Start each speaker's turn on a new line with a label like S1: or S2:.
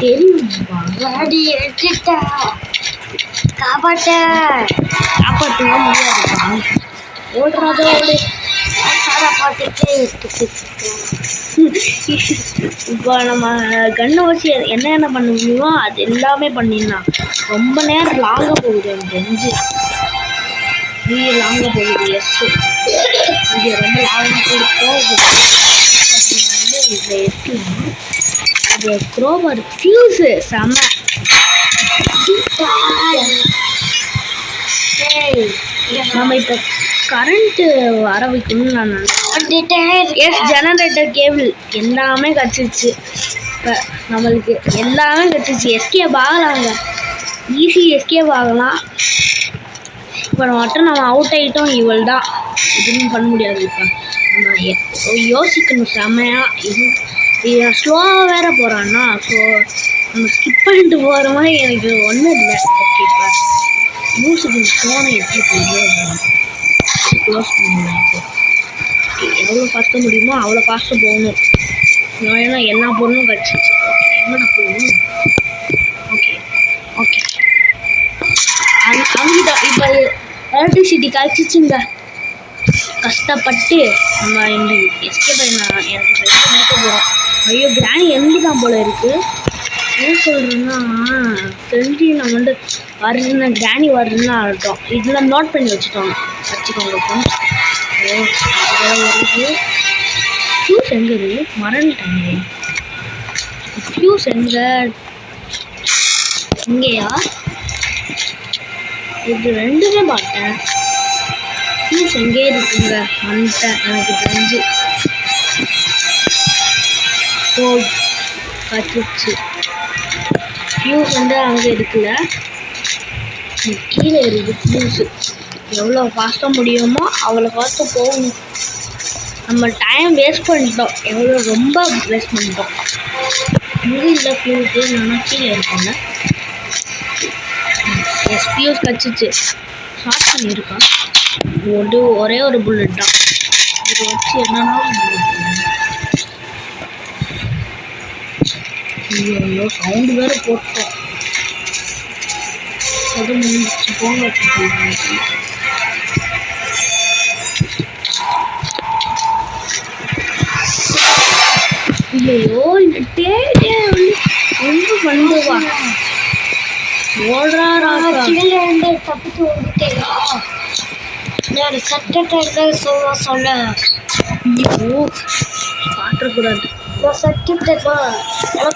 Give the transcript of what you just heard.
S1: தெரியும் காப்பாற்றவே முடியாதுப்பா. ஓடுறாதோடு இப்போ நம்ம கண்ணை வச்சு என்ன பண்ண முடியுமோ அது எல்லாமே பண்ணிடலாம். ரொம்ப நேரம் லாங்க போகுது எனக்கு தெரிஞ்சு. நீங்க லாங்க போகுது. எஸ் இங்கே ரொம்ப லாங்க போகுது. வந்து இதில் எடுக்கலாம். அது க்ரோவர் ஃபியூஸு செம்ம. நம்ம இப்போ கரண்ட்டு வர வைக்கணும்னு நான் நினைக்கிறேன். எஸ் ஜெனரேட்டர் கேபிள் எல்லாமே கிடச்சிருச்சு. இப்போ நம்மளுக்கு எல்லாமே கிடச்சிருச்சு. எஸ்கேப் ஆகலாங்க, ஈஸி எஸ்கேப் ஆகலாம். இப்போ மட்டும் நம்ம அவுட் ஆகிட்டோம், இவள் தான் எதுவும் பண்ண முடியாது. இப்போ நம்ம யோசிக்கணும் செம்மையாக. இது ஸ்லோவாக வேறு போகிறான்னா, ஸோ நம்ம ஸ்கிப் பண்ணிட்டு போகிற மாதிரி எனக்கு ஒன்றும் இல்லை. ஓகே, இப்போ மியூசிக் ஃபோனை எப்படி போகுது க்ளோஸ் பண்ணலாம். இப்போ எவ்வளோ ஃபாஸ்ட்டாக முடியுமோ அவ்வளோ ஃபாஸ்ட்டாக போகணும். ஏன்னா எல்லா பொருளும் கிடச்சிச்சு. ஓகே, எங்கடா போகணும்? ஓகே ஓகே அங்கிட்ட இப்போ எலக்ட்ரிசிட்டி கிடச்சிச்சுங்க. கஷ்டப்பட்டு நம்ம இந்த எஸ்கேப் எனக்கு முடிக்க போகிறோம். ஐயோ, கிராணி எந்த தான் போல் இருக்குது. என்ன சொல்கிறேன்னா, தெரிஞ்சு நம்ம வந்து வருதுன்னா கிராணி வருதுன்னு ஆகட்டும். இதில் நோட் பண்ணி வச்சுக்கோங்க. ஓ, வருது. ஃபியூஸ் எங்கே இருக்குது? மறந்துட்டாங்க. ஃபியூஸ் எங்கே? இங்கேயா? இது ரெண்டுமே பார்த்தேன். ஃபியூஸ் எங்கே இருக்குங்க? வந்துட்டேன் எனக்கு தெரிஞ்சு. ஓ, கற்றுச்சு. ஃபியூஸ் வந்து அங்கே இருக்குல்ல, கீழே இருக்குது ஃபியூஸு. எவ்வளோ ஃபாஸ்ட்டாக முடியுமோ அவ்வளோ ஃபாஸ்ட்டாக போகணும். நம்ம டைம் வேஸ்ட் பண்ணிட்டோம், எவ்வளோ ரொம்ப வேஸ்ட் பண்ணிட்டோம். இங்கே இல்லை ஃபியூஸு, நான் கீழே இருக்கோங்க. S, fuse கச்சிச்சு. ஷார்ட் பண்ணியிருக்கோம். ஒரே ஒரு புல்லட் தான். இதை வச்சு என்னன்னா ஐயோ சவுண்டு வேறு போட்டோம். அது முடிச்சு போங்க. ஐயோ, இந்த டேட்டே வந்து ரொம்ப பண்ணுவா. ஓடுறாரா தப்பிச்சு ஓடிட்டேயா? சட்டத்தை சொல்ல ஐயோ காட்டக்கூடாது. சட்டத்தை